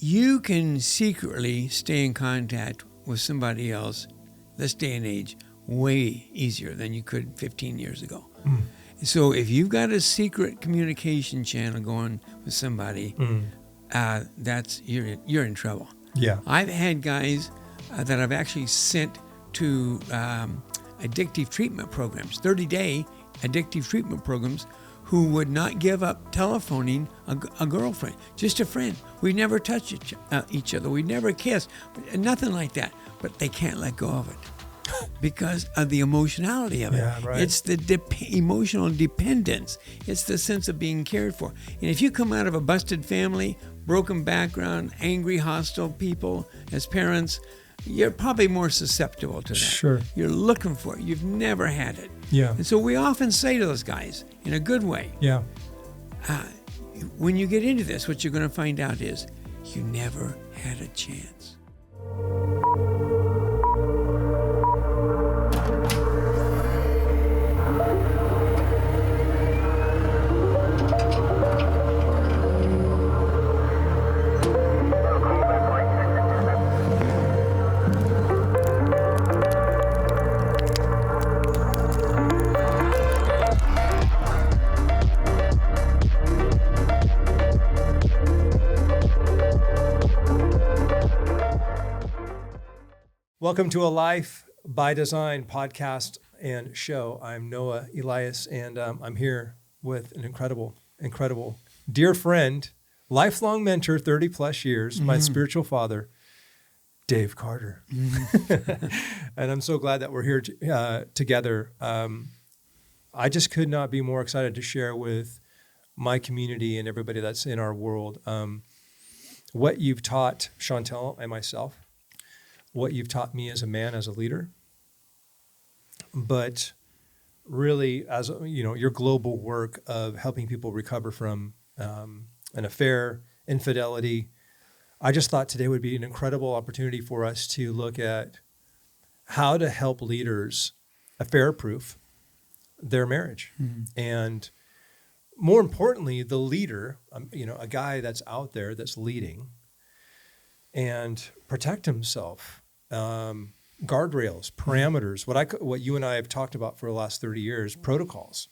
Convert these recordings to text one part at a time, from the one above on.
you can secretly stay in contact with somebody else this day and age way easier than you could 15 years ago. So if you've got a secret communication channel going with somebody, that's you're in trouble. Yeah. I've had guys that I've actually sent to addictive treatment programs, 30-day addictive treatment programs, who would not give up telephoning a girlfriend, just a friend. We never touch each other. We never kiss, nothing like that. But they can't let go of it because of the emotionality of it. Yeah, right. It's the emotional dependence. It's the sense of being cared for. And if you come out of a busted family, broken background, angry, hostile people as parents, you're probably more susceptible to that. Sure. You're looking for it. You've never had it. Yeah. And so we often say to those guys, in a good way, Yeah. When you get into this, what you're going to find out is you never had a chance. Welcome to a Life by Design podcast and show. I'm j-Elias, and I'm here with an incredible dear friend, lifelong mentor, 30 plus years, my spiritual father, Dave Carter. And I'm so glad that we're here together. I just could not be more excited to share with my community and everybody that's in our world what you've taught Chantel and myself, what you've taught me as a man, as a leader, but really as your global work of helping people recover from an affair, infidelity. I just thought today would be an incredible opportunity for us to look at how to help leaders affair-proof their marriage. And more importantly, the leader, a guy that's out there that's leading, and protect himself. Guardrails, parameters, what you and I have talked about for the last 30 years, protocols.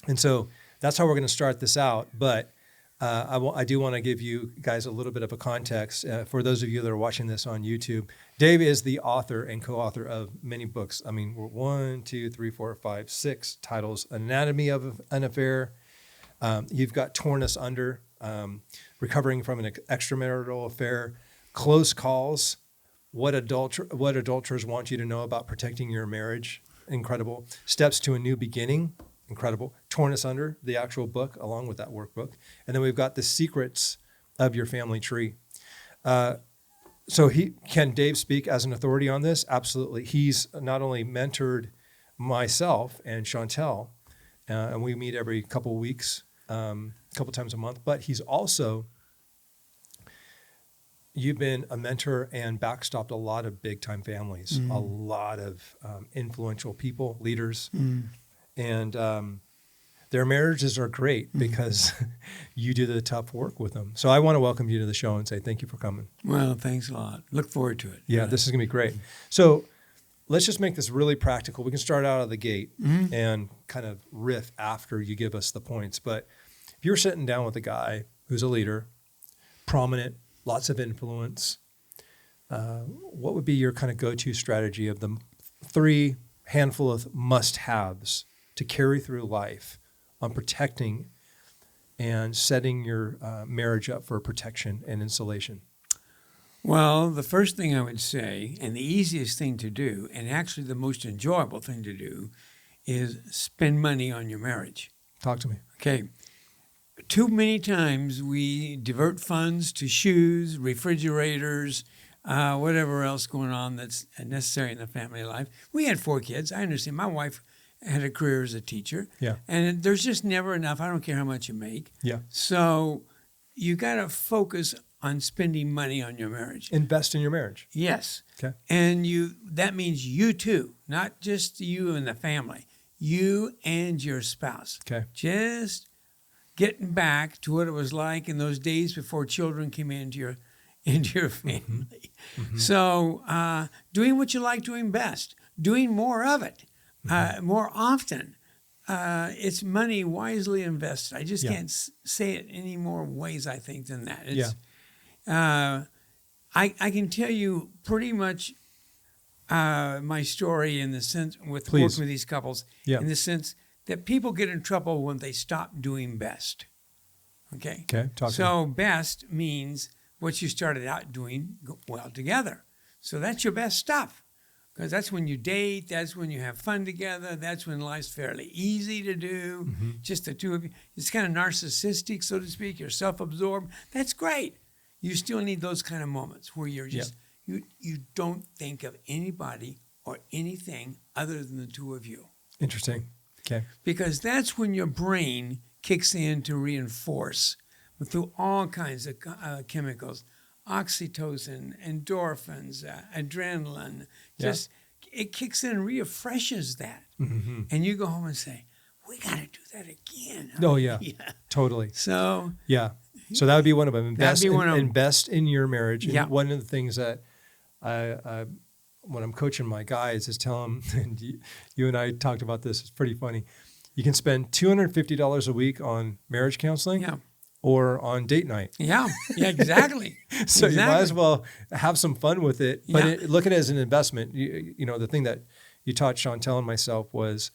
And so that's how we're going to start this out. But I do want to give you guys a little bit of a context. For those of you that are watching this on YouTube, Dave is the author and co-author of many books. I mean, 1, 2, 3, 4, 5, 6 titles. Anatomy of an Affair. You've got Torn Us Under, Recovering from an Extramarital Affair, Close Calls, What adulterers want you to know about protecting your marriage. Incredible. Steps to a New Beginning. Incredible. Torn Us Under, the actual book, along with that workbook. And then we've got The Secrets of Your Family Tree. So can Dave speak as an authority on this? Absolutely. He's not only mentored myself and Chantel, and we meet every couple weeks, a couple times a month, but he's also... You've been a mentor and backstopped a lot of big-time families, a lot of influential people, leaders, and their marriages are great because you do the tough work with them. So I want to welcome you to the show and say thank you for coming. Well, thanks a lot. Look forward to it. Yeah, this is going to be great. So let's just make this really practical. We can start out of the gate and kind of riff after you give us the points. But if you're sitting down with a guy who's a leader, prominent, lots of influence, what would be your kind of go-to strategy of the 3 handful of must-haves to carry through life on protecting and setting your marriage up for protection and insulation? Well, the first thing I would say, and the easiest thing to do, and actually the most enjoyable thing to do, is spend money on your marriage. Talk to me. Okay. Too many times we divert funds to shoes, refrigerators, whatever else going on that's necessary in the family life. We had 4 kids. I understand. My wife had a career as a teacher. Yeah. And there's just never enough. I don't care how much you make. Yeah. So you got to focus on spending money on your marriage. Invest in your marriage. Yes. Okay. And that means you too, not just you and the family, you and your spouse. Okay. Just getting back to what it was like in those days before children came into your family. Mm-hmm. So doing what you like doing best, doing more of it, more often. It's money wisely invested. I just can't say it any more ways, I think, than that. It's, I can tell you pretty much my story in the sense with working with these couples, in the sense that people get in trouble when they stop doing best. Okay? So best means what you started out doing well together. So that's your best stuff. Because that's when you date, that's when you have fun together, that's when life's fairly easy to do, just the two of you. It's kind of narcissistic, so to speak. You're self-absorbed. That's great. You still need those kind of moments where you're just, you don't think of anybody or anything other than the two of you. Interesting. Okay. Because that's when your brain kicks in to reinforce through all kinds of chemicals. Oxytocin, endorphins, adrenaline, just it kicks in and refreshes that. Mm-hmm. And you go home and say, we got to do that again. Oh, yeah. Totally. So, so that would be one of them. Invest in your marriage. And one of the things that I when I'm coaching my guys is tell them, and you and I talked about this, it's pretty funny. You can spend $250 a week on marriage counseling. Or on date night. Yeah, exactly. So you might as well have some fun with it. But look at it as an investment. You know, the thing that you taught Chantel and myself was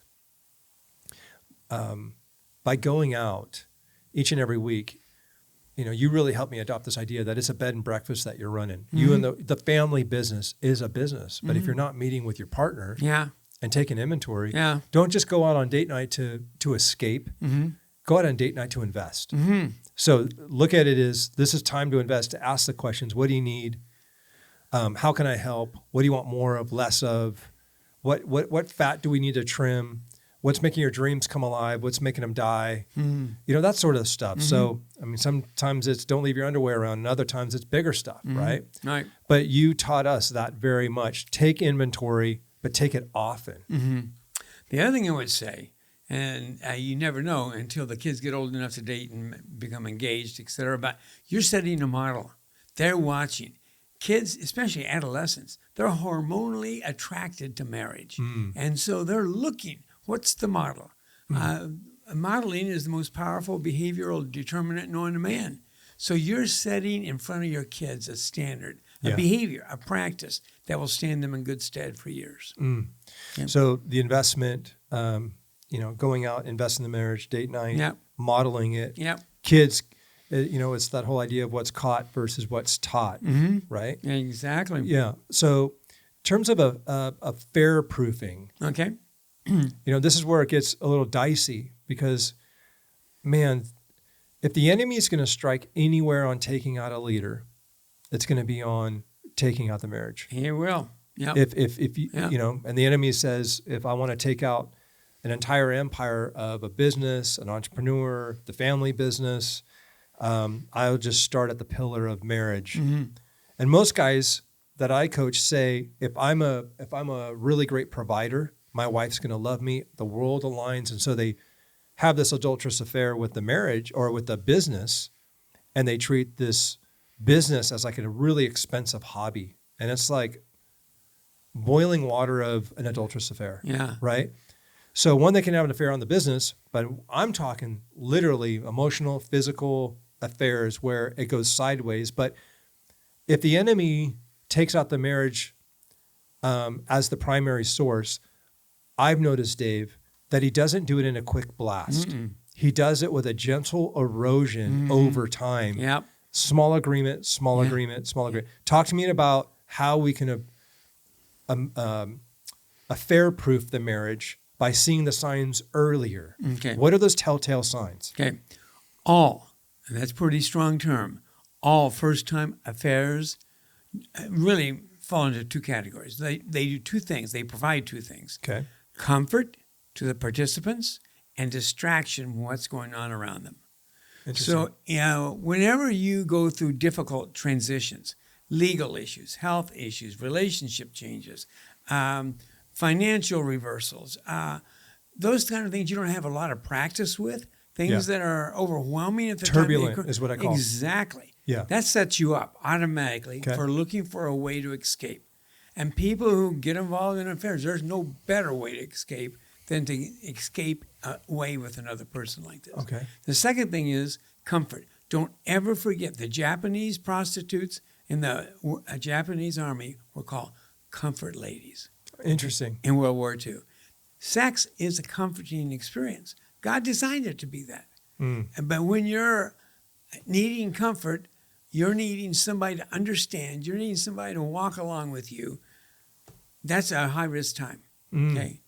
by going out each and every week, you know, you really helped me adopt this idea that it's a bed and breakfast that you're running. You and the family business is a business. But if you're not meeting with your partner and taking inventory, don't just go out on date night to escape. Go out on date night to invest. So look at it as this is time to invest, to ask the questions. What do you need? How can I help? What do you want more of, less of? What fat do we need to trim? What's making your dreams come alive? What's making them die? You know, that sort of stuff. So, I mean, sometimes it's don't leave your underwear around, and other times it's bigger stuff, right? Right. But you taught us that very much. Take inventory, but take it often. The other thing I would say, and you never know until the kids get old enough to date and become engaged, et cetera. But you're setting a model. They're watching. Kids, especially adolescents, they're hormonally attracted to marriage. And so they're looking, what's the model? Modeling is the most powerful behavioral determinant known to man. So you're setting in front of your kids a standard, a behavior, a practice that will stand them in good stead for years. So the investment... you know, going out, investing in the marriage, date night, modeling it. Kids, you know, it's that whole idea of what's caught versus what's taught, right? Exactly. Yeah. So in terms of a fair proofing, you know, this is where it gets a little dicey because, man, if the enemy is going to strike anywhere on taking out a leader, it's going to be on taking out the marriage. He will. If you, you know, and the enemy says, if I want to take out an entire empire of a business, an entrepreneur, the family business, I'll just start at the pillar of marriage. And most guys that I coach say, if I'm a really great provider, my wife's going to love me. The world aligns, and so they have this adulterous affair with the marriage or with the business, and they treat this business as like a really expensive hobby, and it's like boiling water of an adulterous affair. Right. So one, they can have an affair on the business, but I'm talking literally emotional, physical affairs where it goes sideways. But if the enemy takes out the marriage as the primary source, I've noticed, Dave, that he doesn't do it in a quick blast. He does it with a gentle erosion over time. Small agreement, small agreement, small agreement. Talk to me about how we can affair proof the marriage by seeing the signs earlier. What are those telltale signs? All, and that's a pretty strong term, all first-time affairs really fall into two categories. They do two things. They provide two things. Comfort to the participants and distraction from what's going on around them. So, you know, whenever you go through difficult transitions, legal issues, health issues, relationship changes, financial reversals, those kind of things you don't have a lot of practice with, things that are overwhelming at the Turbulent time. is what I call it. Exactly. Yeah. That sets you up automatically for looking for a way to escape. And people who get involved in affairs, there's no better way to escape than to escape away with another person like this. Okay. The second thing is comfort. Don't ever forget the Japanese prostitutes in the Japanese army were called comfort ladies. Interesting. In World War II. Sex is a comforting experience. God designed it to be that. But when you're needing comfort, you're needing somebody to understand, you're needing somebody to walk along with you, that's a high-risk time, okay?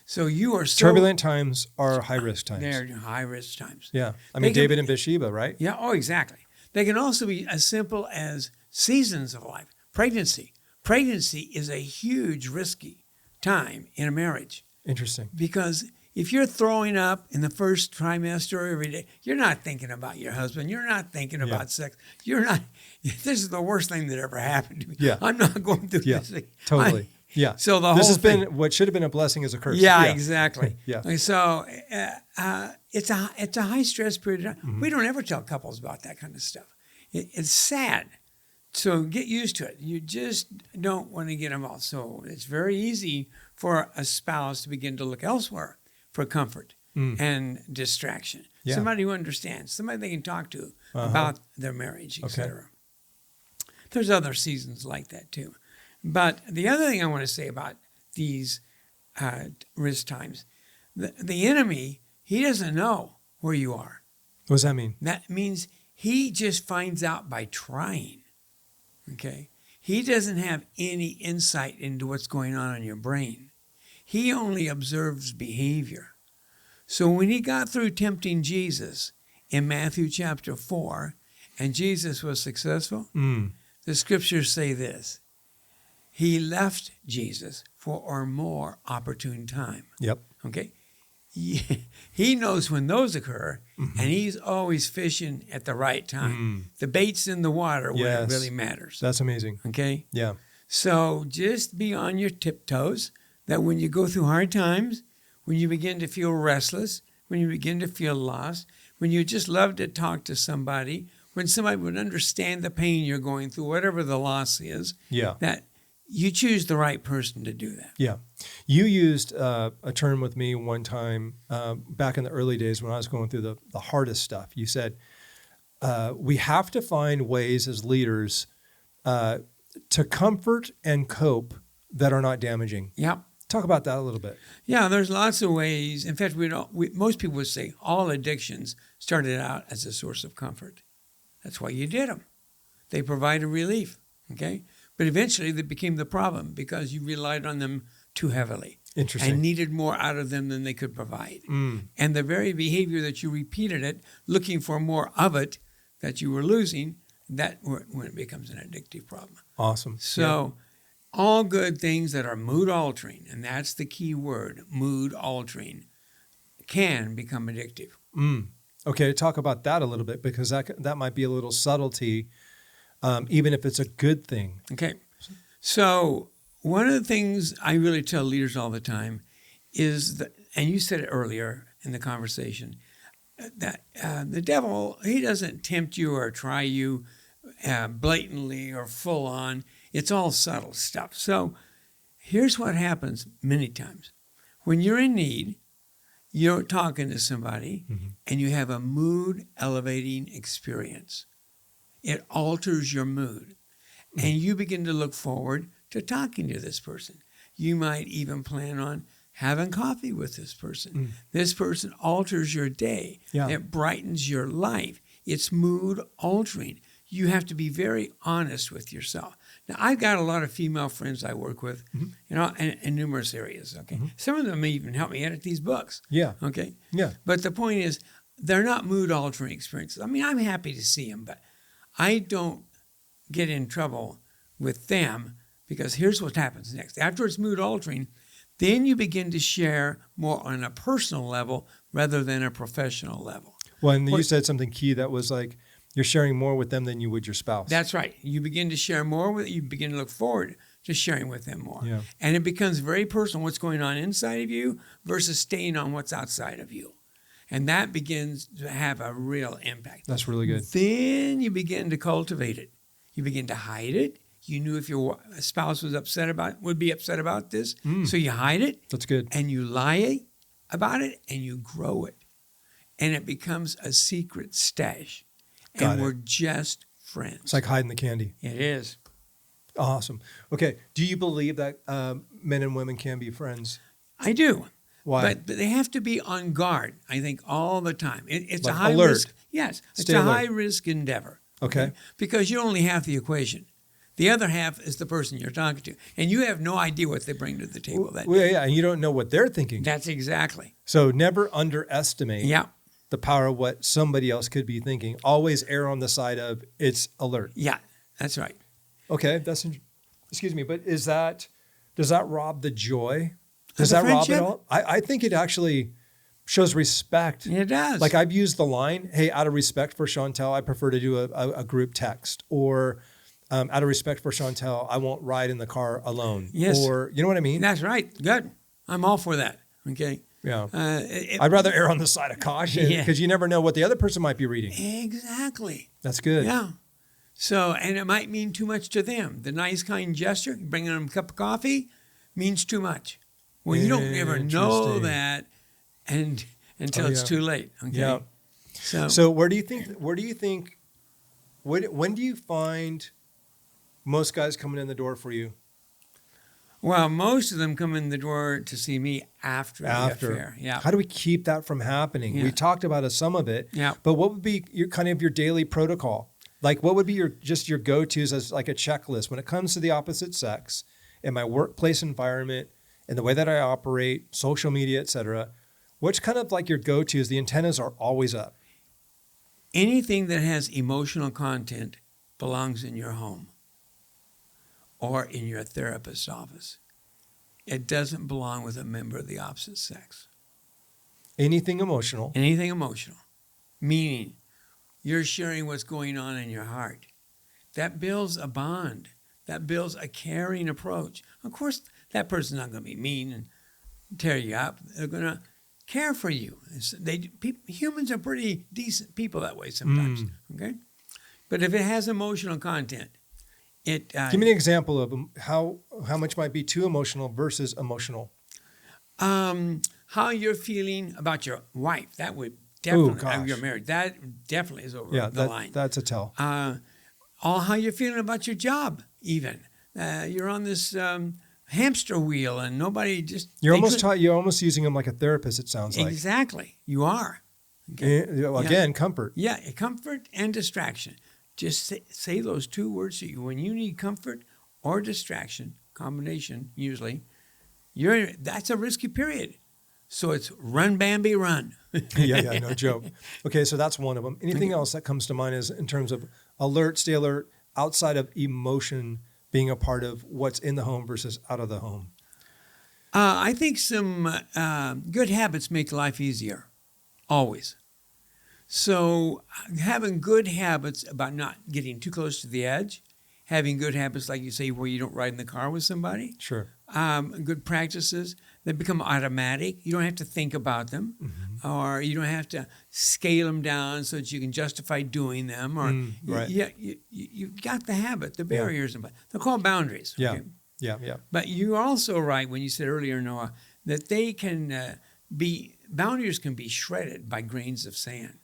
So you are so... Turbulent times are high-risk times. They're high-risk times. Yeah. I mean, David and Bathsheba, right? Yeah, oh, exactly. They can also be as simple as seasons of life. Pregnancy. Pregnancy is a huge, risky time in a marriage. Interesting. Because if you're throwing up in the first trimester every day, you're not thinking about your husband. You're not thinking about sex. You're not... This is the worst thing that ever happened to me. Yeah. I'm not going through this thing. Totally. Yeah. So this has been what should have been a blessing as a curse. Yeah, exactly. Yeah. So it's a high stress period of time. We don't ever tell couples about that kind of stuff. It's sad. So get used to it. You just don't want to get involved. So it's very easy for a spouse to begin to look elsewhere for comfort and distraction. Yeah. Somebody who understands, somebody they can talk to about their marriage, etc. There's other seasons like that too. But the other thing I want to say about these risk times, the enemy, he doesn't know where you are. What does that mean? That means he just finds out by trying, okay? He doesn't have any insight into what's going on in your brain. He only observes behavior. So when he got through tempting Jesus in Matthew chapter 4, and Jesus was successful, the scriptures say this: he left Jesus for a more opportune time. Yep. Okay? He knows when those occur, and he's always fishing at the right time. The bait's in the water when it really matters. That's amazing. Okay? Yeah. So just be on your tiptoes, that when you go through hard times, when you begin to feel restless, when you begin to feel lost, when you just love to talk to somebody, when somebody would understand the pain you're going through, whatever the loss is, that you choose the right person to do that. Yeah. You used a term with me one time back in the early days when I was going through the hardest stuff. You said, we have to find ways as leaders to comfort and cope that are not damaging. Yep. Talk about that a little bit. Yeah, there's lots of ways. In fact, most people would say all addictions started out as a source of comfort. That's why you did them. They provided relief, okay? But eventually they became the problem because you relied on them too heavily. Interesting. And needed more out of them than they could provide. And the very behavior that you repeated it, looking for more of it that you were losing, that when it becomes an addictive problem. Awesome. So all good things that are mood altering, and that's the key word, mood altering, can become addictive. Okay, talk about that a little bit, because that might be a little subtlety, even if it's a good thing. Okay. So one of the things I really tell leaders all the time is that, and you said it earlier in the conversation, that the devil, he doesn't tempt you or try you blatantly or full on. It's all subtle stuff. So here's what happens many times. When you're in need, you're talking to somebody and you have a mood elevating experience. It alters your mood. And you begin to look forward to talking to this person. You might even plan on having coffee with this person. This person alters your day. It brightens your life. It's mood altering. You have to be very honest with yourself. Now, I've got a lot of female friends I work with, in numerous areas, okay? Some of them even help me edit these books. Okay? But the point is, they're not mood-altering experiences. I mean, I'm happy to see them, but I don't get in trouble with them, because here's what happens next. After it's mood-altering, then you begin to share more on a personal level rather than a professional level. Well, and you said something key that was like, you're sharing more with them than you would your spouse. That's right. You begin to share more with, you begin to look forward to sharing with them more. And it becomes very personal, what's going on inside of you versus staying on what's outside of you. And that begins to have a real impact. That's really good. Then you begin to cultivate it. You begin to hide it. You knew if your spouse was would be upset about this. So you hide it. That's good. And you lie about it and you grow it. And it becomes a secret stash. And we're just friends. It's like hiding the candy. It is. Awesome. Okay. Do you believe that men and women can be friends? I do. Why? But they have to be on guard, I think, all the time. It's like a high alert. risk. Yes. It's Stay a alert. high risk endeavor. Okay. Because you're only half the equation. The other half is the person you're talking to. And you have no idea what they bring to the table that day. Yeah, and you don't know what they're thinking. That's exactly. So never underestimate Yeah. the power of what somebody else could be thinking. Always err on the side of it's alert. Yeah, that's right. Okay, excuse me, but does that rob the joy? Does Of the that rob it friendship? all? I think it actually shows respect. It does. Like I've used the line, hey, out of respect for Chantel, I prefer to do a group text. Or out of respect for Chantel, I won't ride in the car alone. Yes. Or, you know what I mean? That's right. Good. I'm all for that. Okay. Yeah. It- I'd rather err on the side of caution Yeah. because you never know what the other person might be reading. Exactly. That's good. Yeah. So, and it might mean too much to them. The nice, kind gesture, bringing them a cup of coffee, means too much. Well, you don't ever know Interesting. that until it's too late. Okay. Yeah. So when do you find most guys coming in the door for you? Well, most of them come in the door to see me after the affair. Yeah. How do we keep that from happening? Yeah. We talked about some of it. Yeah. But what would be your daily protocol? Like what would be your go-tos as like a checklist when it comes to the opposite sex in my workplace environment, in the way that I operate, social media, et cetera? What's kind of like your go-tos? The antennas are always up. Anything that has emotional content belongs in your home or in your therapist's office. It doesn't belong with a member of the opposite sex. Anything emotional. Anything emotional, meaning you're sharing what's going on in your heart. That builds a bond. That builds a caring approach. Of course, that person's not going to be mean and tear you up. They're going to care for you. Humans are pretty decent people that way sometimes. Okay, but if it has emotional content, it give me an example of how much might be too emotional versus emotional. How you're feeling about your wife. That would definitely. Gosh. You're married. That definitely is over Yeah, the line. that's a tell. All how you're feeling about your job. Even you're on this hamster wheel and nobody just. You're almost using them like a therapist. It sounds like. Exactly. You are. Okay. Again, comfort. Yeah, comfort and distraction. Just say those two words to you. When you need comfort or distraction, combination usually, that's a risky period. So it's run, Bambi, run. yeah, no joke. Okay, so that's one of them. Anything else that comes to mind is in terms of alert, stay alert, outside of emotion being a part of what's in the home versus out of the home? I think some good habits make life easier, always. So having good habits about not getting too close to the edge, having good habits, like you say, where you don't ride in the car with somebody. Sure. Good practices that become automatic. You don't have to think about them, or you don't have to scale them down so that you can justify doing them. Or right. You've got the habit, the barriers, they're called boundaries. Yeah. Okay? Yeah. But you're also right when you said earlier, Noah, that they can boundaries can be shredded by grains of sand.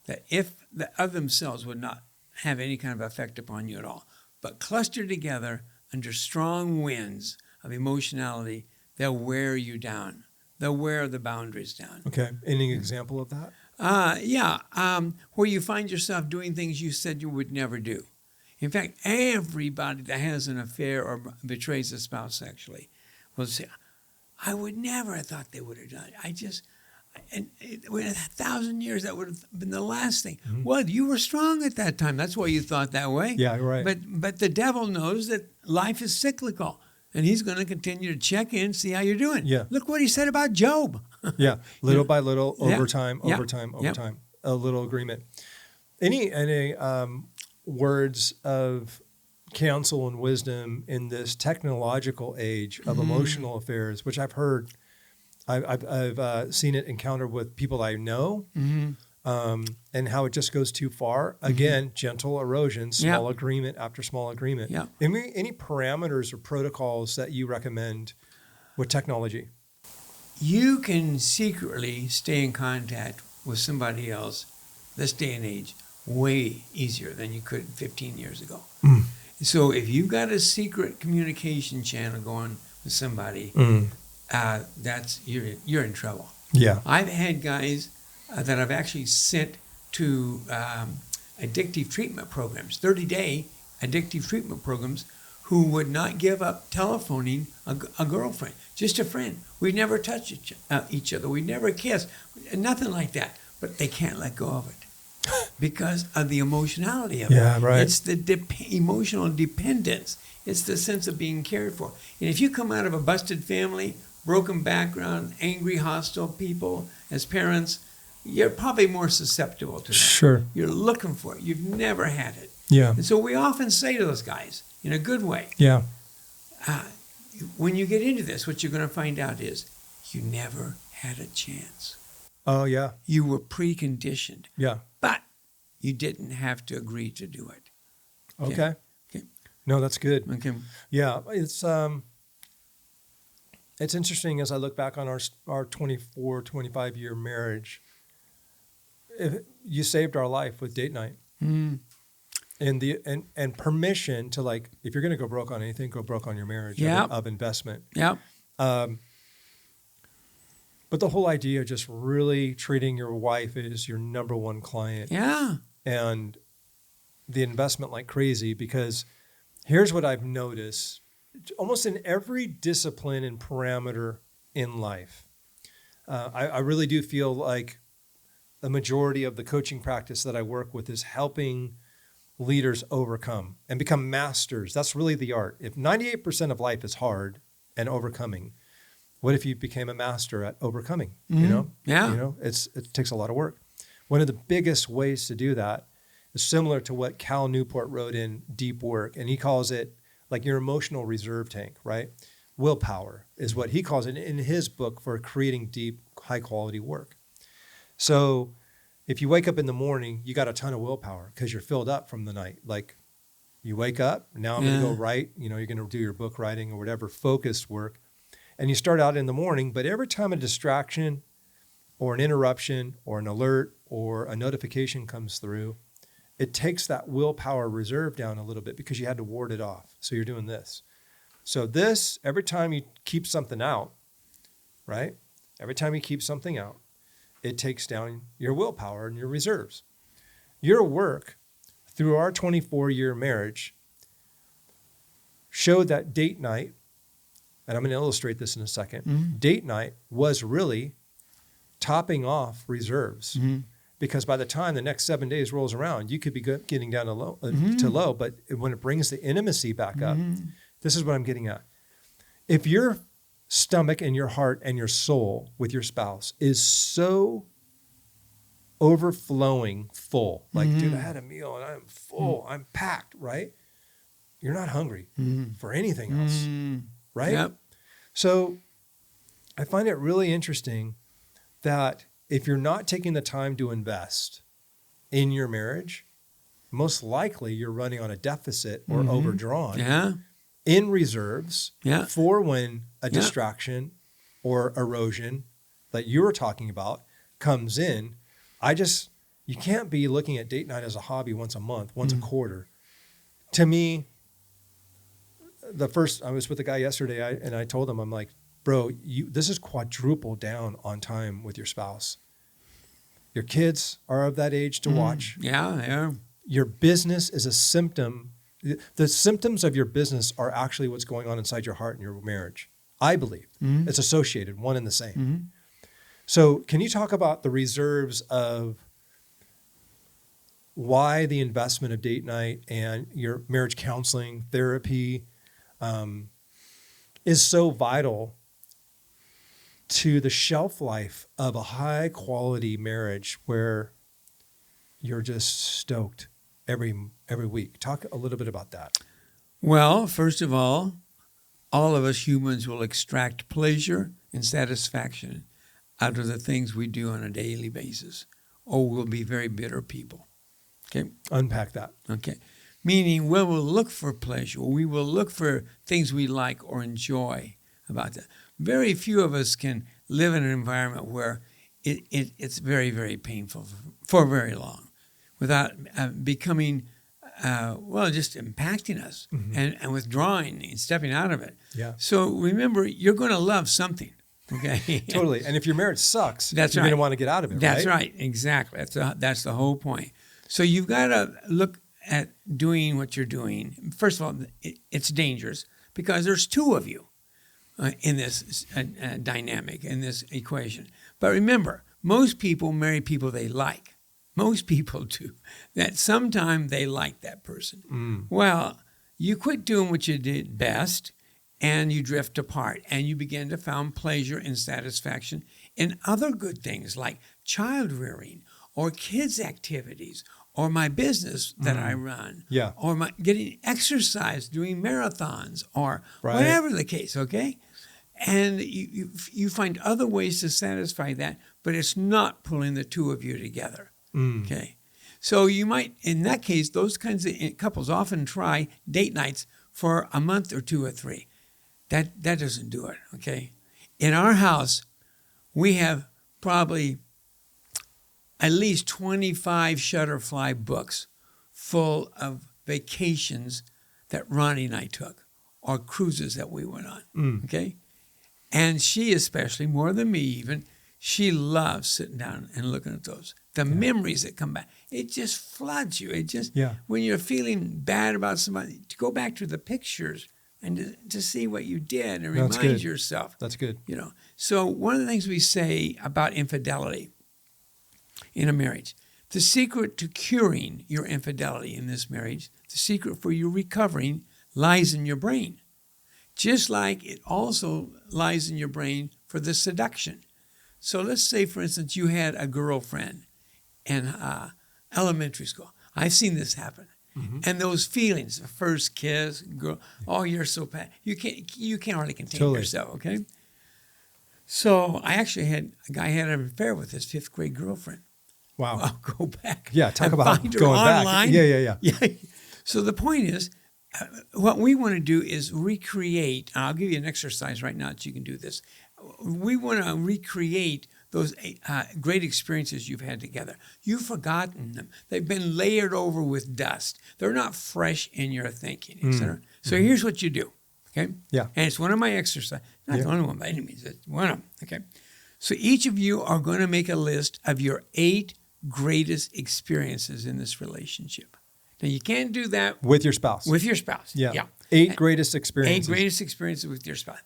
That if the of themselves would not have any kind of effect upon you at all, but clustered together under strong winds of emotionality, they'll wear you down. They'll wear the boundaries down. Okay. Any example of that? Where you find yourself doing things you said you would never do. In fact, everybody that has an affair or betrays a spouse sexually will say, I would never have thought they would have done it. In 1,000 years, that would have been the last thing. Well, you were strong at that time. That's why you thought that way. Yeah, right. But the devil knows that life is cyclical, and he's going to continue to check in, see how you're doing. Yeah. Look what he said about Job. Yeah, little by little, Yeah. over time, a little agreement. Any words of counsel and wisdom in this technological age of emotional affairs, which I've heard I've seen it encountered with people I know, Mm-hmm. and how it just goes too far. Again, gentle erosion, small agreement after small agreement. Yeah. Any parameters or protocols that you recommend with technology? You can secretly stay in contact with somebody else this day and age way easier than you could 15 years ago. So if you've got a secret communication channel going with somebody, that's you're in trouble. Yeah. I've had guys that I've actually sent to addictive treatment programs, 30-day addictive treatment programs, who would not give up telephoning a girlfriend, just a friend. We'd never touch each other. We'd never kiss, nothing like that. But they can't let go of it because of the emotionality of it. Yeah, right. It's the emotional dependence. It's the sense of being cared for. And if you come out of a busted family, broken background, angry, hostile people as parents, you're probably more susceptible to that. Sure. You're looking for it. You've never had it. Yeah. And so we often say to those guys, in a good way, Yeah. when you get into this, what you're going to find out is you never had a chance. Oh, yeah. You were preconditioned, Yeah. but you didn't have to agree to do it. Okay. Okay. No, that's good. Okay. Yeah. It's interesting as I look back on our 24, 25 year marriage. You saved our life with date night. Mm. And permission to, like, if you're going to go broke on anything, go broke on your marriage of investment. Yeah. But the whole idea of just really treating your wife as your number one client. Yeah. And the investment like crazy, because here's what I've noticed almost in every discipline and parameter in life. I really do feel like the majority of the coaching practice that I work with is helping leaders overcome and become masters. That's really the art. If 98% of life is hard and overcoming, what if you became a master at overcoming? Mm-hmm. You know? Yeah. You know, it takes a lot of work. One of the biggest ways to do that is similar to what Cal Newport wrote in Deep Work, and he calls it like your emotional reserve tank, right? Willpower is what he calls it in his book for creating deep, high quality work. So if you wake up in the morning, you got a ton of willpower because you're filled up from the night. Like, you wake up, now I'm going to go write, you're going to do your book writing or whatever focused work. And you start out in the morning, but every time a distraction or an interruption or an alert or a notification comes through, it takes that willpower reserve down a little bit because you had to ward it off. So you're doing this. So this, every time you keep something out, right? Every time you keep something out, it takes down your willpower and your reserves. Your work through our 24-year marriage showed that date night, and I'm going to illustrate this in a second, date night was really topping off reserves. Because by the time the next 7 days rolls around, you could be getting down to low. But when it brings the intimacy back up, this is what I'm getting at. If your stomach and your heart and your soul with your spouse is so overflowing full, like, dude, I had a meal and I'm full, I'm packed, right? You're not hungry for anything else, right? Yep. So I find it really interesting that if you're not taking the time to invest in your marriage, most likely you're running on a deficit or overdrawn in reserves for when a distraction or erosion that you were talking about comes in. You can't be looking at date night as a hobby once a month, once a quarter. To me, I was with a guy yesterday and I told him, I'm like, bro, this is quadruple down on time with your spouse. Your kids are of that age to watch. Yeah, they are. Your business is a symptom. The symptoms of your business are actually what's going on inside your heart and your marriage. I believe it's associated, one and the same. So can you talk about the reserves of why the investment of date night and your marriage counseling, therapy is so vital to the shelf life of a high quality marriage where you're just stoked every week? Talk a little bit about that. Well, first of all of us humans will extract pleasure and satisfaction out of the things we do on a daily basis, or we'll be very bitter people. Okay? Unpack that. Okay. Meaning we will look for pleasure. We will look for things we like or enjoy about that. Very few of us can live in an environment where it's very, very painful for very long without becoming, just impacting us and withdrawing and stepping out of it. Yeah. So remember, you're going to love something. Okay. Totally. And if your marriage sucks, you're going to want to get out of it, That's right? right. Exactly. That's the whole point. So you've got to look at doing what you're doing. First of all, it's dangerous because there's two of you in this dynamic, in this equation. But remember, most people marry people they like. Most people do. That sometime they like that person. Well, you quit doing what you did best, and you drift apart, and you begin to find pleasure and satisfaction in other good things like child rearing or kids' activities or my business that I run, or my getting exercise, doing marathons, or whatever the case, okay? And you find other ways to satisfy that, but it's not pulling the two of you together, okay? So you might, in that case, those kinds of couples often try date nights for a month or 2 or 3. That doesn't do it, okay? In our house, we have probably at least 25 Shutterfly books full of vacations that Ronnie and I took, or cruises that we went on, okay? And she especially, more than me even, she loves sitting down and looking at those. The memories that come back, it just floods you. It just, when you're feeling bad about somebody, to go back to the pictures and to see what you did and remind yourself. That's good. You know. So one of the things we say about infidelity in a marriage, the secret to curing your infidelity in this marriage, the secret for you recovering lies in your brain. Just like it also lies in your brain for the seduction. So let's say, for instance, you had a girlfriend in elementary school. I've seen this happen. And those feelings, the first kiss, girl, oh, you're so bad. You can't hardly contain yourself, okay? So I actually had a guy had an affair with his 5th grade girlfriend. Wow. I'll go back. Yeah, talk about find her going online. back. Yeah. So the point is, what we want to do is recreate, and I'll give you an exercise right now that you can do this. We want to recreate those great experiences you've had together. You've forgotten them. They've been layered over with dust. They're not fresh in your thinking, etc. So here's what you do, okay? Yeah. And it's one of my exercises. Not the only one by any means. It's one of them, okay? So each of you are going to make a list of your 8 greatest experiences in this relationship. Now, you can't do that with your spouse. With your spouse. Yeah. 8 greatest experiences. 8 greatest experiences with your spouse.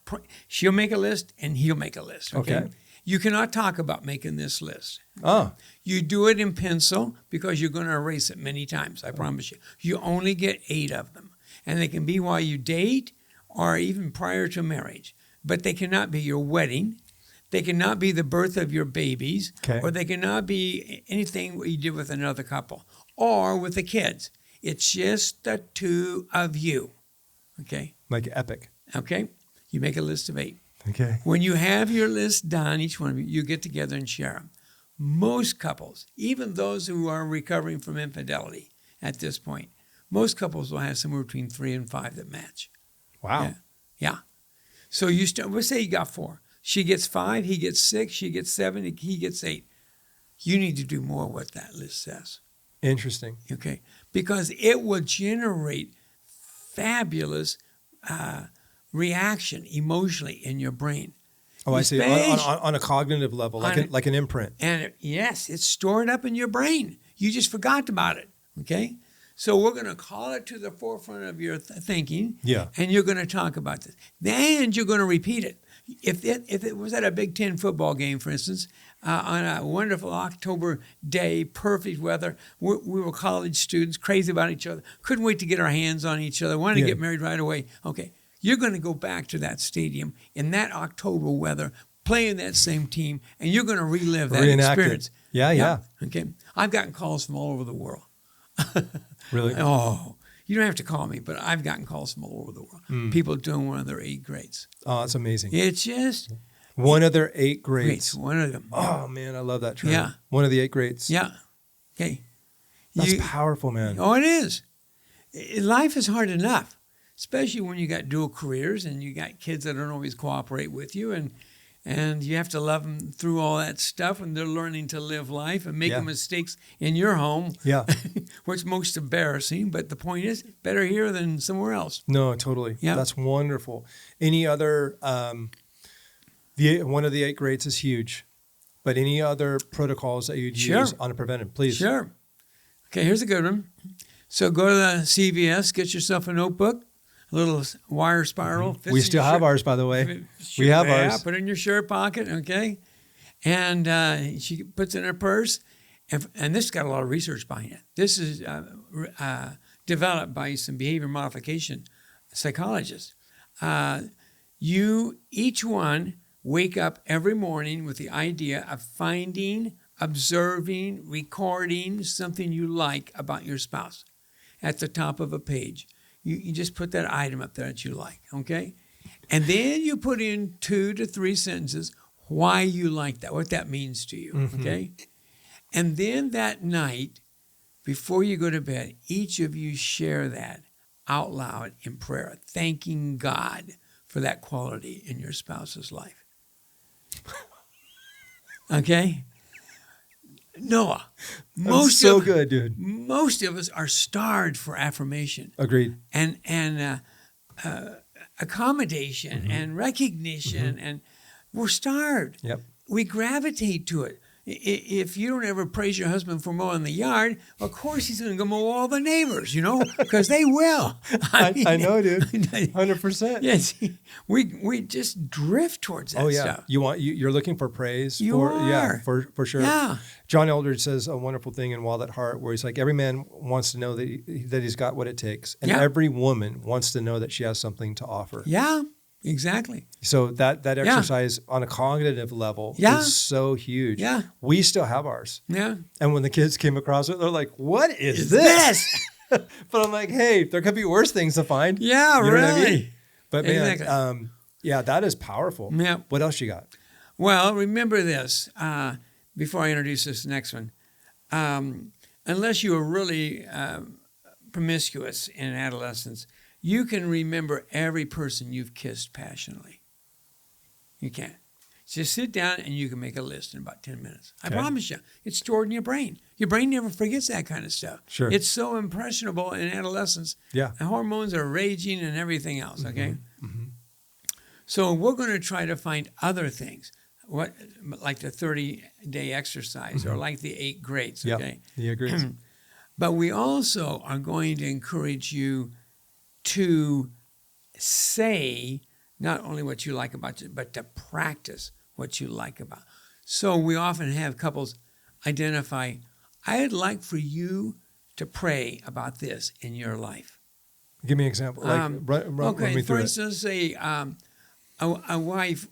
She'll make a list and he'll make a list. Okay. You cannot talk about making this list. Oh. You do it in pencil because you're going to erase it many times, I promise you. You only get 8 of them. And they can be while you date or even prior to marriage. But they cannot be your wedding. They cannot be the birth of your babies. Or they cannot be anything what you did with another couple or with the kids. It's just the 2 of you. Okay? Like epic. Okay? You make a list of 8. Okay. When you have your list done, each one of you, you get together and share them. Most couples, even those who are recovering from infidelity at this point, most couples will have somewhere between 3 and 5 that match. Wow. Yeah. So you start, let's say you got 4. She gets 5, he gets 6, she gets 7, he gets 8. You need to do more what that list says. Interesting. Okay. Because it will generate fabulous reaction emotionally in your brain. Oh, I see. On a cognitive level, like an imprint. And yes, it's stored up in your brain. You just forgot about it. Okay? So we're going to call it to the forefront of your thinking. Yeah. And you're going to talk about this. And you're going to repeat it. If it was at a Big Ten football game, for instance, on a wonderful October day, perfect weather, we were college students, crazy about each other, couldn't wait to get our hands on each other, wanted to get married right away. Okay, you're going to go back to that stadium in that October weather, playing that same team, and you're going to relive that experience. Yeah. Okay, I've gotten calls from all over the world. Really? Oh, you don't have to call me, but I've gotten calls from all over the world. People doing one of their 8 greats. Oh, that's amazing. It's just, One of their 8 greats. One of them. Oh, man, I love that term. Yeah. One of the 8 greats. Yeah. Okay. That's powerful, man. Oh, it is. Life is hard enough, especially when you got dual careers and you got kids that don't always cooperate with you, and you have to love them through all that stuff, and they're learning to live life and making mistakes in your home, which most embarrassing. But the point is, better here than somewhere else. No, totally. Yeah. That's wonderful. Any other, one of the 8 greats is huge, but any other protocols that you'd use on a preventive, please? Sure. Okay, here's a good one. So go to the CVS, get yourself a notebook, a little wire spiral. We still have ours, by the way. We have ours. Put it in your shirt pocket, okay? And she puts it in her purse. And this got a lot of research behind it. This is developed by some behavior modification psychologists. You, each one, wake up every morning with the idea of finding, observing, recording something you like about your spouse at the top of a page. You just put that item up there that you like, okay? And then you put in 2 to 3 sentences why you like that, what that means to you, okay? And then that night, before you go to bed, each of you share that out loud in prayer, thanking God for that quality in your spouse's life. Okay? Noah, most of us are starved for affirmation. Agreed. And accommodation and recognition, and we're starved. Yep. We gravitate to it. If you don't ever praise your husband for mowing the yard, of course he's going to go mow all the neighbors, because they will. I know, dude. 100%. Yes, we just drift towards that stuff. You're looking for praise. Are. For sure. Yeah. John Eldredge says a wonderful thing in Wild at Heart, where he's like, every man wants to know that he's got what it takes, and every woman wants to know that she has something to offer. Yeah. Exactly. So that exercise on a cognitive level is so huge. Yeah. We still have ours. Yeah. And when the kids came across it, they're like, what is this? But I'm like, hey, there could be worse things to find. Yeah, you know really. What I mean? But man, exactly. That is powerful. Yeah. What else you got? Well, remember this, before I introduce this next one. Unless you were really promiscuous in adolescence, you can remember every person you've kissed passionately. You can. Just sit down and you can make a list in about 10 minutes. I promise you. It's stored in your brain. Your brain never forgets that kind of stuff. Sure. It's so impressionable in adolescence. Yeah. And hormones are raging and everything else, okay? Mm-hmm. So we're going to try to find other things, like the 30-day exercise or like the 8 greats, okay? Yeah, greats. But we also are going to encourage you to say not only what you like about it, but to practice what you like about it. So we often have couples identify, I'd like for you to pray about this in your life. Give me an example. Run me through for instance, say a wife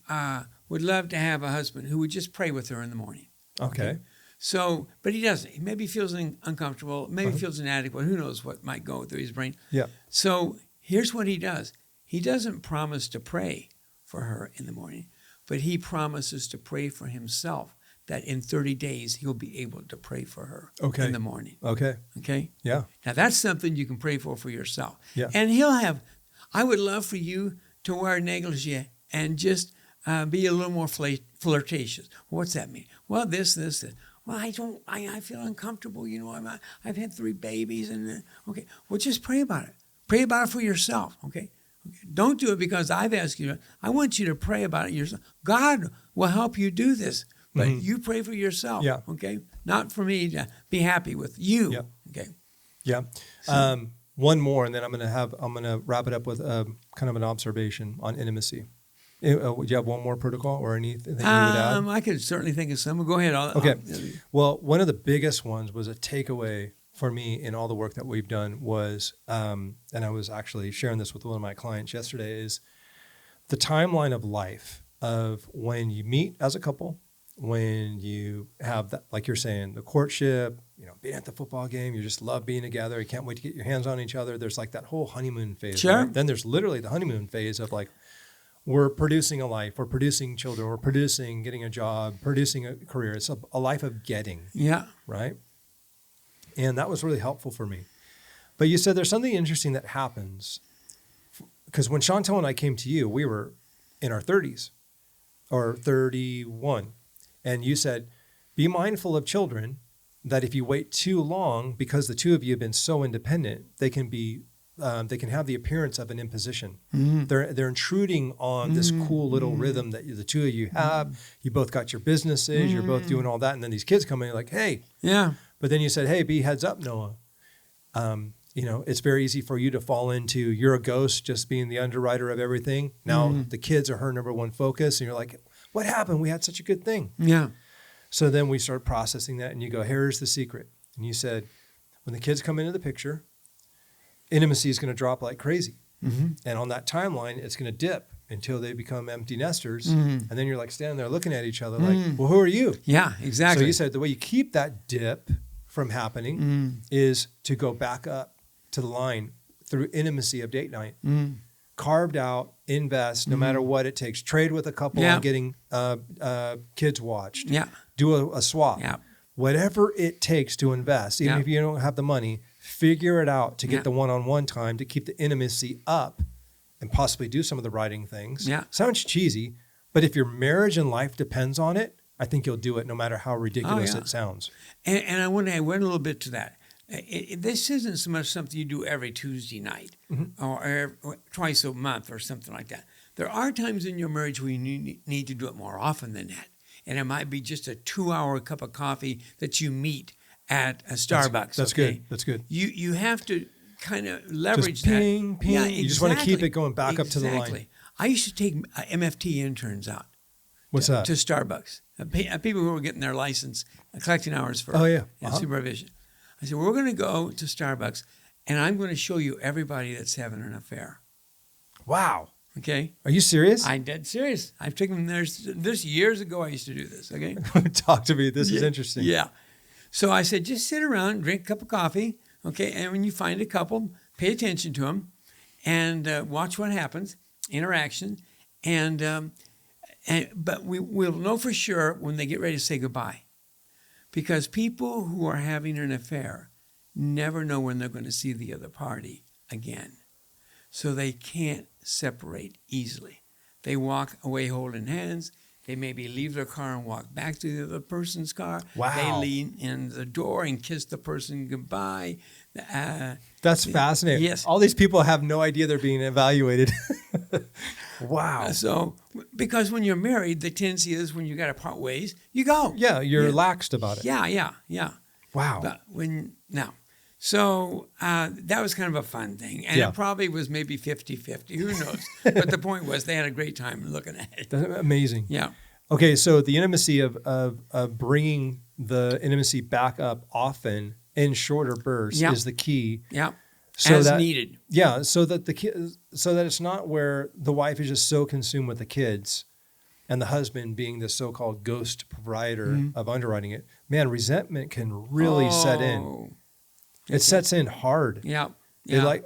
would love to have a husband who would just pray with her in the morning. Okay. So, but he doesn't. He maybe feels uncomfortable, maybe feels inadequate. Who knows what might go through his brain. Yeah. So here's what he does. He doesn't promise to pray for her in the morning, but he promises to pray for himself that in 30 days he'll be able to pray for her in the morning. Okay. Okay? Yeah. Now that's something you can pray for yourself. Yeah. And I would love for you to wear negligee and just be a little more flirtatious. What's that mean? Well, this. Well, I feel uncomfortable. I've had 3 babies okay. Well, just pray about it. Pray about it for yourself, okay? Don't do it because I've asked you. I want you to pray about it yourself. God will help you do this, but you pray for yourself, okay? Not for me to be happy with you, okay? Yeah. So, one more, and then I'm gonna wrap it up with kind of an observation on intimacy. Would you have one more protocol or anything you would add? I could certainly think of some. Go ahead. Well, one of the biggest ones was a takeaway for me in all the work that we've done was, and I was actually sharing this with one of my clients yesterday, is the timeline of life of when you meet as a couple, when you have that, like you're saying, the courtship, being at the football game, you just love being together. You can't wait to get your hands on each other. There's like that whole honeymoon phase. Sure. Right? Then there's literally the honeymoon phase of like, we're producing a life, we're producing children, we're producing, getting a job, producing a career. It's a life of getting. Yeah. Right? And that was really helpful for me. But you said there's something interesting that happens. Because when Chantel and I came to you, we were in our 30s or 31. And you said, be mindful of children, that if you wait too long, because the two of you have been so independent, they can have the appearance of an imposition. They're intruding on this cool little rhythm that the two of you have. You both got your businesses, you're both doing all that. And then these kids come in like, hey. Yeah. But then you said, hey, be heads up, Noah. It's very easy for you to fall into, you're a ghost, just being the underwriter of everything. Now the kids are her number one focus. And you're like, what happened? We had such a good thing. Yeah. So then we start processing that and you go, here's the secret. And you said, when the kids come into the picture, intimacy is going to drop like crazy. And on that timeline, it's going to dip until they become empty nesters. And then you're like standing there looking at each other like, well, who are you? Yeah, exactly. So you said the way you keep that dip from happening is to go back up to the line through intimacy of date night. Carved out, invest, no matter what it takes. Trade with a couple on getting kids watched. Yeah. Do a swap. Yeah. Whatever it takes to invest, even if you don't have the money, figure it out to get the one-on-one time to keep the intimacy up and possibly do some of the writing things. Yeah. Sounds cheesy, but if your marriage and life depends on it, I think you'll do it no matter how ridiculous it sounds. And I want to add one little bit to that. This isn't so much something you do every Tuesday night or twice a month or something like that. There are times in your marriage where you need to do it more often than that. And it might be just a 2-hour cup of coffee that you meet at a Starbucks. That's good. That's good. You have to kind of leverage just ping, that. Ping. Yeah, You just want to keep it going back up to the line. I used to take MFT interns out. What's that? To Starbucks. People who were getting their license, collecting hours for supervision. I said, we're going to go to Starbucks, and I'm going to show you everybody that's having an affair. Wow. Okay? Are you serious? I'm dead serious. I've taken them there. This years ago, I used to do this, okay? Talk to me. This is interesting. Yeah. So I said, just sit around, drink a cup of coffee, okay? And when you find a couple, pay attention to them and watch what happens, interaction. But we'll know for sure when they get ready to say goodbye. Because people who are having an affair never know when they're going to see the other party again. So they can't separate easily. They walk away holding hands. They maybe leave their car and walk back to the other person's car. Wow. They lean in the door and kiss the person goodbye. That's fascinating. Yes. All these people have no idea they're being evaluated. Wow. So, because when you're married, the tendency is when you got to part ways, you go. Yeah, you're relaxed about it. Yeah. Wow. But so that was kind of a fun thing. And it probably was maybe 50-50. Who knows? But the point was they had a great time looking at it. That's amazing. Yeah. Okay, so the intimacy of bringing the intimacy back up often in shorter bursts is the key. Yeah. So as that, needed. Yeah, so that it's not where the wife is just so consumed with the kids and the husband being the so-called ghost provider of underwriting it. Man, resentment can really set in. It sets in hard. Yeah.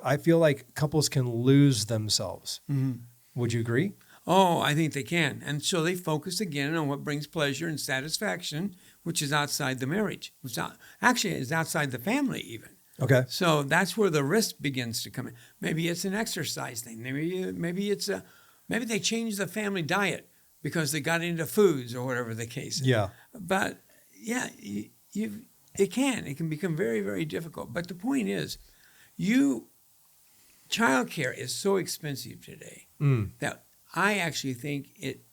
I feel like couples can lose themselves. Would you agree? Oh, I think they can. And so they focus again on what brings pleasure and satisfaction, which is outside the marriage. Actually, is outside the family even. Okay. So that's where the risk begins to come in. Maybe it's an exercise thing. Maybe they changed the family diet because they got into foods or whatever the case is. Yeah. But yeah, it can become very, very difficult. But the point is, childcare is so expensive today that I actually think it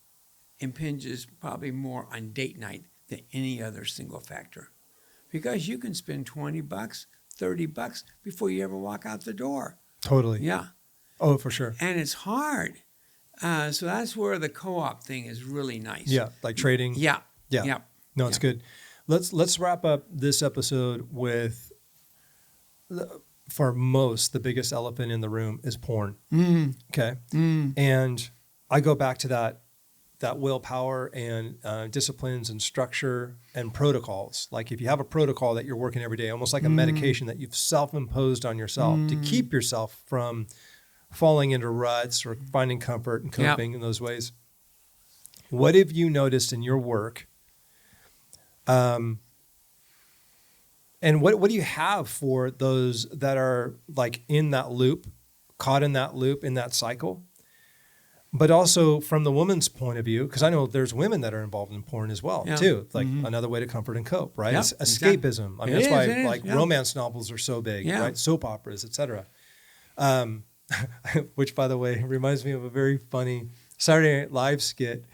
impinges probably more on date night than any other single factor. Because you can spend $20, $30 before you ever walk out the door. Totally. Yeah. Oh, for sure. And it's hard. So that's where the co-op thing is really nice. Yeah, like trading. Yeah. No, it's good. Let's wrap up this episode with, for most, the biggest elephant in the room is porn. Okay. And I go back to that willpower and disciplines and structure and protocols. Like if you have a protocol that you're working every day, almost like a medication that you've self-imposed on yourself to keep yourself from falling into ruts or finding comfort and coping in those ways. What have you noticed in your work? And what do you have for those that are like in that loop, caught in that loop, in that cycle? But also from the woman's point of view, because I know there's women that are involved in porn as well, too. Like another way to comfort and cope, right? Yep, Escapism. I mean, that's why is. romance novels are so big, right? Soap operas, etc. Which, by the way, reminds me of a very funny Saturday Night Live skit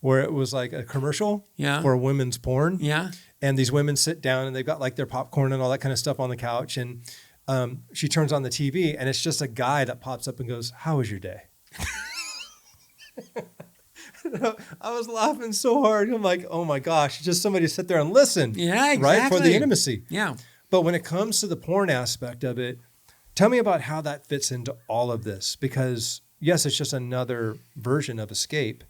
where it was like a commercial for women's porn. Yeah. And these women sit down and they've got like their popcorn and all that kind of stuff on the couch. And she turns on the TV and it's just a guy that pops up and goes, "How was your day?" I was laughing so hard. I'm like, oh my gosh, just somebody to sit there and listen. Yeah, exactly. Right? For the intimacy. Yeah. But when it comes to the porn aspect of it, tell me about how that fits into all of this. Because yes, it's just another version of escape.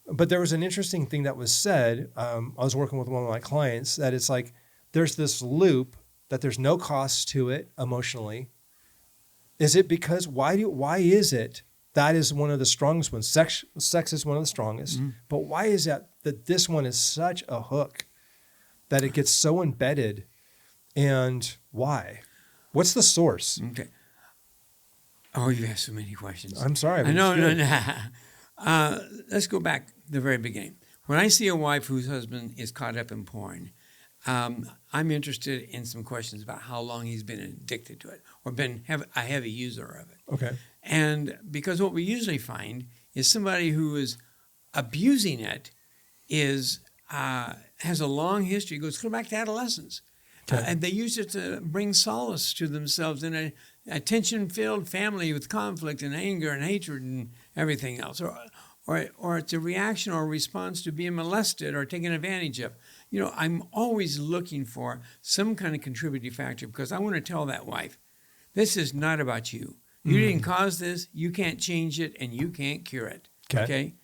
But there was an interesting thing that was said. I was working with one of my clients that it's like, there's this loop that there's no cost to it emotionally. Is it because, why is it that is one of the strongest ones? Sex is one of the strongest. But why is that this one is such a hook that it gets so embedded? And why? What's the source? Okay. Oh, you have so many questions. I'm sorry. I know. No. Let's go back to the very beginning. When I see a wife whose husband is caught up in porn, I'm interested in some questions about how long he's been addicted to it or been a heavy user of it. Okay. And because what we usually find is somebody who is abusing it has a long history, goes clear back to adolescence. Okay. And they use it to bring solace to themselves in a tension-filled family with conflict and anger and hatred and everything else. Or it's a reaction or a response to being molested or taken advantage of. You know, I'm always looking for some kind of contributing factor because I want to tell that wife, this is not about you. You didn't cause this, you can't change it, and you can't cure it. Okay?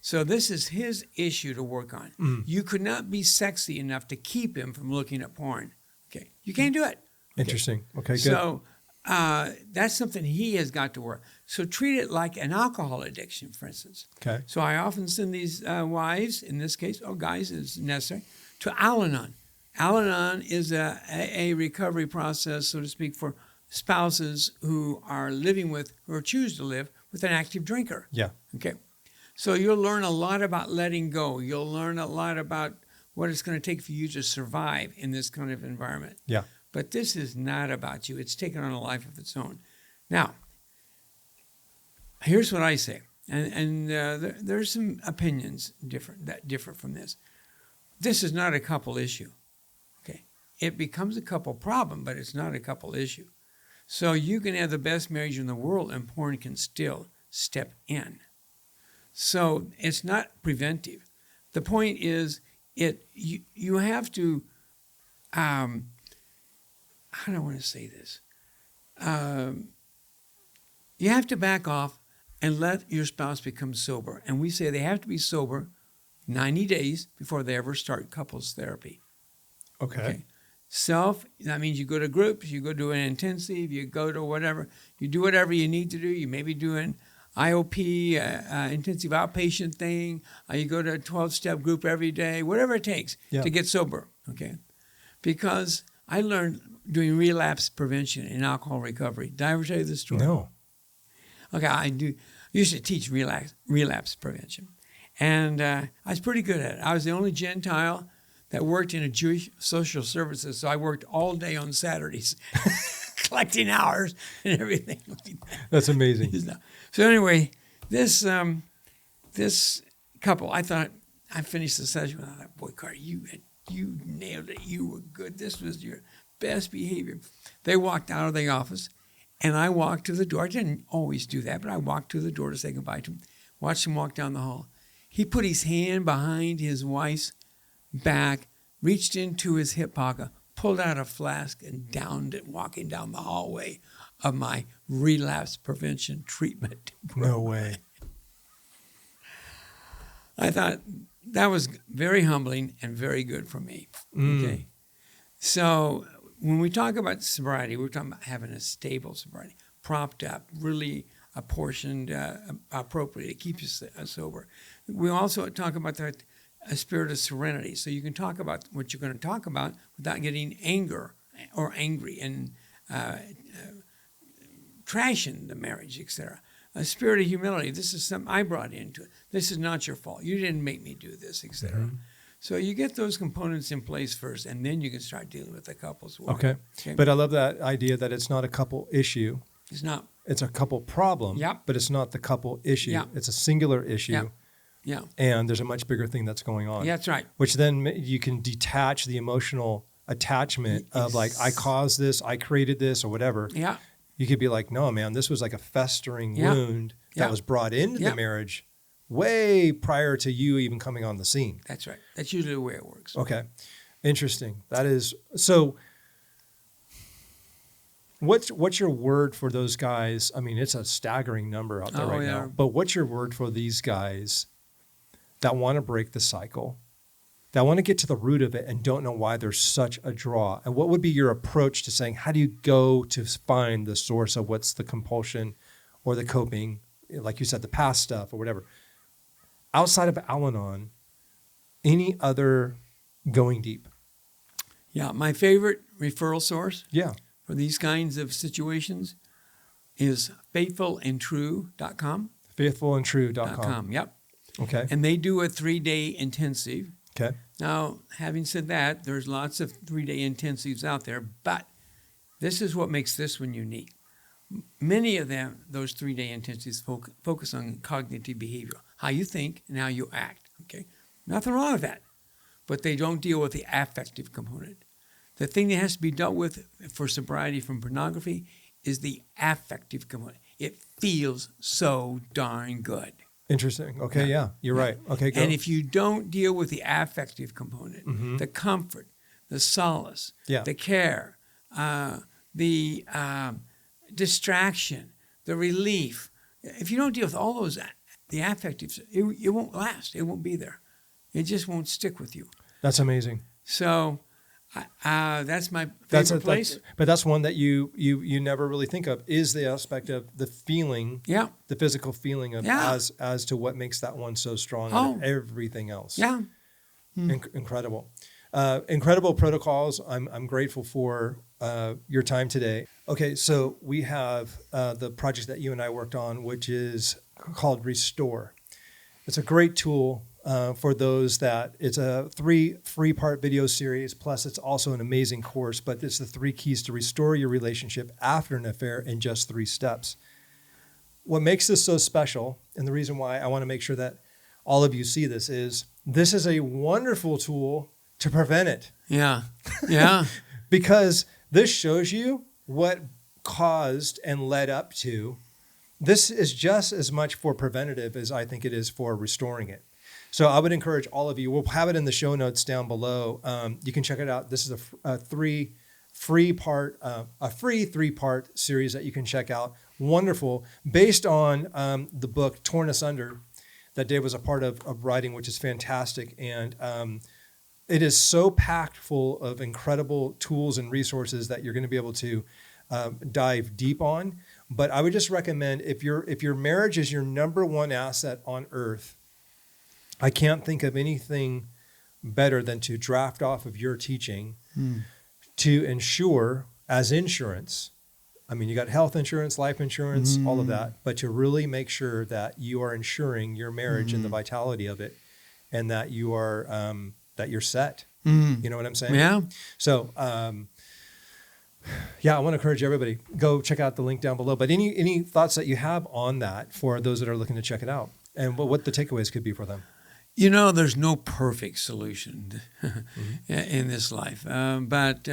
So this is his issue to work on. You could not be sexy enough to keep him from looking at porn. Okay? You can't do it. Interesting. Okay, good. So that's something he has got to work. So treat it like an alcohol addiction, for instance. Okay. So I often send these wives, in this case, or guys, as necessary, to Al-Anon. Al-Anon is a recovery process, so to speak, for spouses who are living with or choose to live with an active drinker. Yeah. Okay. So you'll learn a lot about letting go. You'll learn a lot about what it's going to take for you to survive in this kind of environment. Yeah. But this is not about you. It's taken on a life of its own. Now, here's what I say, and there's some opinions that differ from this. This is not a couple issue. Okay. It becomes a couple problem, but it's not a couple issue. So you can have the best marriage in the world and porn can still step in. So it's not preventive. The point is, you have to, how do I want to say this? You have to back off and let your spouse become sober. And we say they have to be sober 90 days before they ever start couples therapy. Okay. That means you go to groups, you go to an intensive, you go to whatever, you do whatever you need to do. You may be doing IOP, intensive outpatient thing. You go to a 12-step group every day, whatever it takes to get sober, okay? Because I learned doing relapse prevention in alcohol recovery. Did I ever tell you this story? No. Okay, I used to teach relapse prevention. And I was pretty good at it. I was the only Gentile that worked in a Jewish social services, so I worked all day on Saturdays, collecting hours and everything. That's amazing. So anyway, this couple, I thought, I finished the session, and I thought, boy, Carter, you nailed it. You were good. This was your best behavior. They walked out of the office, and I walked to the door. I didn't always do that, but I walked to the door to say goodbye to him, watched him walk down the hall. He put his hand behind his wife's back, reached into his hip pocket, pulled out a flask, and downed it walking down the hallway of my relapse prevention treatment program. No way. I thought that was very humbling and very good for me. Okay. So when we talk about sobriety, we're talking about having a stable sobriety, propped up, really apportioned appropriately. It keeps you sober. We also talk about a spirit of serenity. So you can talk about what you're going to talk about without getting angry and trashing the marriage, etc. A spirit of humility. This is something I brought into it. This is not your fault. You didn't make me do this, etc. Mm-hmm. So you get those components in place first, and then you can start dealing with the couples. Okay. But I love that idea that it's not a couple issue. It's not. It's a couple problem, but it's not the couple issue. Yeah. It's a singular issue. Yeah. And there's a much bigger thing that's going on. Yeah, that's right. Which then you can detach the emotional attachment of like, I caused this, I created this, or whatever. Yeah. You could be like, no, man, this was like a festering wound that was brought into the marriage way prior to you even coming on the scene. That's right. That's usually the way it works. Okay. Interesting. That is, so what's your word for those guys? I mean, it's a staggering number out there now, but what's your word for these guys that want to break the cycle, that want to get to the root of it and don't know why there's such a draw? And what would be your approach to saying, how do you go to find the source of what's the compulsion or the coping, like you said, the past stuff or whatever? Outside of Al-Anon, any other going deep? Yeah, my favorite referral source for these kinds of situations is faithfulandtrue.com. Faithfulandtrue.com. Yep. Okay. And they do a 3-day intensive. Okay. Now, having said that, there's lots of 3-day intensives out there, but this is what makes this one unique. Many of them, those 3-day intensives focus on cognitive behavior, how you think and how you act. Okay, nothing wrong with that, but they don't deal with the affective component. The thing that has to be dealt with for sobriety from pornography is the affective component. It feels so darn good. Interesting. Okay, yeah, you're right. Okay, go. And if you don't deal with the affective component, the comfort, the solace, the care, the distraction, the relief, if you don't deal with all those, the affectives, it won't last. It won't be there. It just won't stick with you. That's amazing. So that's my favorite place. But that's one that you never really think of, is the aspect of the feeling, the physical feeling of as to what makes that one so strong and everything else. Yeah. Incredible. Incredible protocols. I'm grateful for your time today. Okay, so we have the project that you and I worked on, which is called Restore. It's a great tool for those that it's a 3-part video series, plus it's also an amazing course, but it's the 3 keys to restore your relationship after an affair in just 3 steps. What makes this so special, and the reason why I want to make sure that all of you see this is a wonderful tool to prevent it. Yeah. Yeah. Because this shows you what caused and led up to. This is just as much for preventative as I think it is for restoring it. So I would encourage all of you, we'll have it in the show notes down below. You can check it out. This is a free 3-part series that you can check out. Wonderful. Based on the book Torn Asunder that Dave was a part of writing, which is fantastic. And it is so packed full of incredible tools and resources that you're going to be able to dive deep on. But I would just recommend, if your marriage is your number one asset on earth, I can't think of anything better than to draft off of your teaching to ensure, as insurance, I mean, you got health insurance, life insurance, all of that, but to really make sure that you are insuring your marriage and the vitality of it, and that you are that you're set. You know what I'm saying? Yeah. So, I want to encourage everybody, go check out the link down below. But any thoughts that you have on that for those that are looking to check it out, and what the takeaways could be for them? You know, there's no perfect solution in this life, but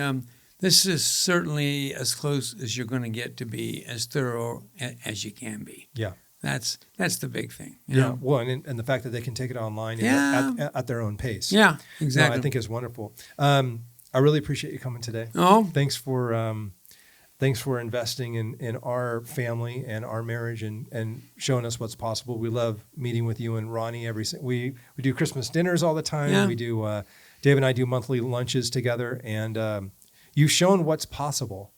this is certainly as close as you're going to get to be as thorough as you can be. Yeah. That's the big thing. You know? Well, and the fact that they can take it online at their own pace. Yeah, exactly. I think is wonderful. I really appreciate you coming today. Oh, thanks for investing in our family and our marriage and showing us what's possible. We love meeting with you and Ronnie we do Christmas dinners all the time. Yeah. We do Dave and I do monthly lunches together, and you've shown what's possible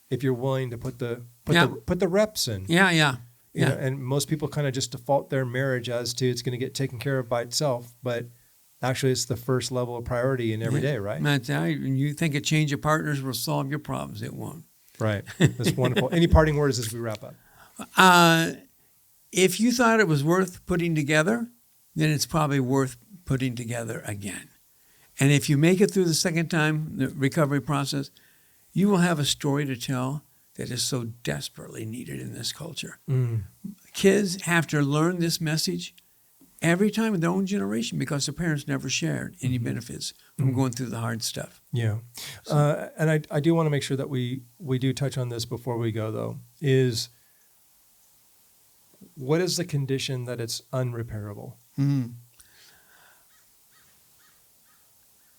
if you're willing to put the reps in. Yeah. You know, and most people kind of just default their marriage as to it's going to get taken care of by itself, but actually it's the first level of priority in every day, right? That's how you think a change of partners will solve your problems. It won't. Right. That's wonderful. Any parting words as we wrap up? If you thought it was worth putting together, then it's probably worth putting together again. And if you make it through the second time, the recovery process, you will have a story to tell that is so desperately needed in this culture. Kids have to learn this message every time in their own generation because their parents never shared any benefits from going through the hard stuff. Yeah. And I do want to make sure that we do touch on this before we go, though, is what is the condition that it's unrepairable?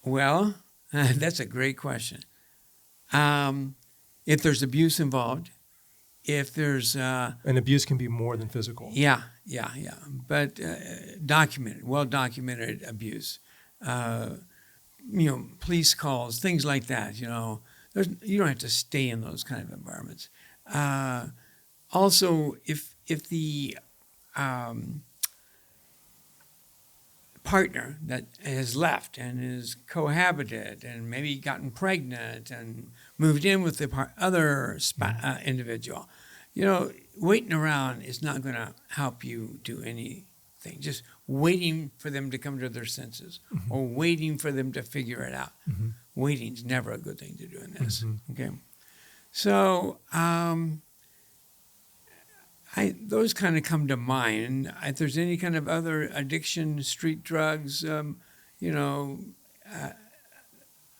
Well, that's a great question. If there's abuse involved, if there's... and abuse can be more than physical. Yeah. But well-documented abuse. Police calls, things like that, you don't have to stay in those kind of environments. Also, if the partner that has left and is cohabited and maybe gotten pregnant and moved in with the other individual, waiting around is not going to help you do anything. Just waiting for them to come to their senses or waiting for them to figure it out. Waiting's never a good thing to do in this. Okay, so those kind of come to mind. If there's any kind of other addiction, street drugs,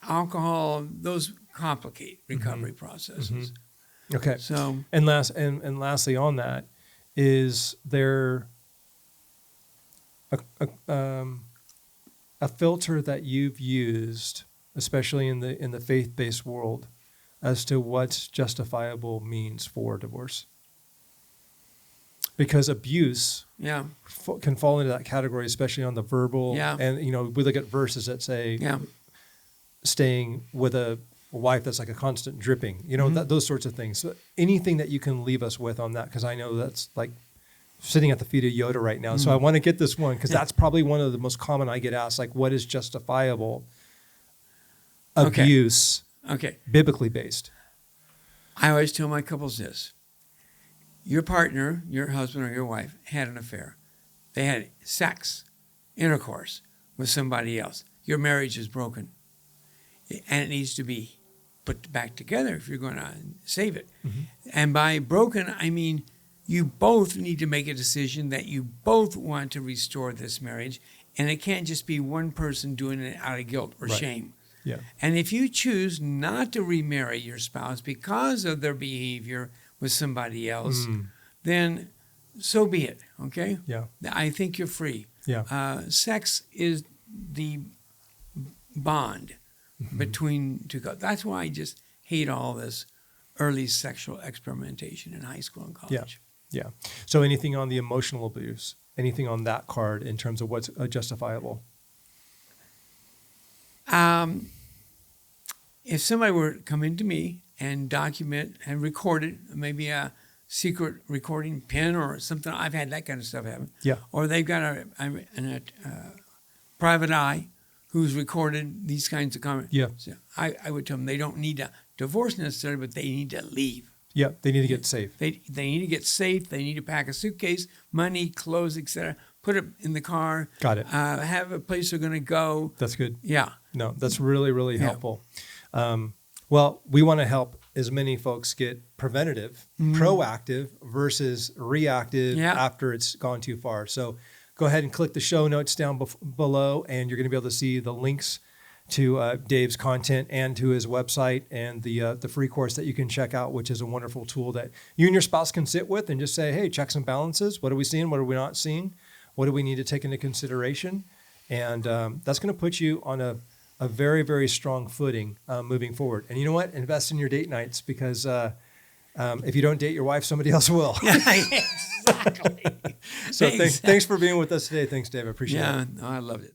alcohol, those complicate recovery processes. Okay. So and lastly on that, is there a filter that you've used, especially in the faith-based world, as to what justifiable means for divorce? Because abuse can fall into that category, especially on the verbal. And, we look at verses that say staying with a wife that's like a constant dripping, those sorts of things. So anything that you can leave us with on that, because I know that's like sitting at the feet of Yoda right now. So I want to get this one, because that's probably one of the most common I get asked, like, what is justifiable abuse, biblically based? I always tell my couples this. Your partner, your husband or your wife, had an affair. They had sex, intercourse with somebody else. Your marriage is broken. And it needs to be put back together if you're going to save it. And by broken, I mean you both need to make a decision that you both want to restore this marriage. And it can't just be one person doing it out of guilt or shame. And if you choose not to remarry your spouse because of their behavior with somebody else, then so be it, okay? I think you're free. Sex is the bond between two couples. That's why I just hate all this early sexual experimentation in high school and college. So anything on the emotional abuse, anything on that card in terms of what's justifiable? If somebody were to come into me and document and record it, maybe a secret recording pen or something. I've had that kind of stuff happen. Or they've got a private eye who's recorded these kinds of comments. So I would tell them they don't need a divorce necessarily, but they need to leave. They need to get safe. They need to get safe. They need to pack a suitcase, money, clothes, etc. Put it in the car. Got it. Have a place they're going to go. That's good. No, that's really, really helpful. Well, we want to help as many folks get preventative, proactive versus reactive after it's gone too far. So go ahead and click the show notes down below, and you're going to be able to see the links to Dave's content and to his website and the free course that you can check out, which is a wonderful tool that you and your spouse can sit with and just say, hey, checks and balances. What are we seeing? What are we not seeing? What do we need to take into consideration? And that's going to put you on a very, very strong footing moving forward. And you know what? Invest in your date nights, because if you don't date your wife, somebody else will. Exactly. So thanks for being with us today. Thanks, Dave. I appreciate it. I loved it.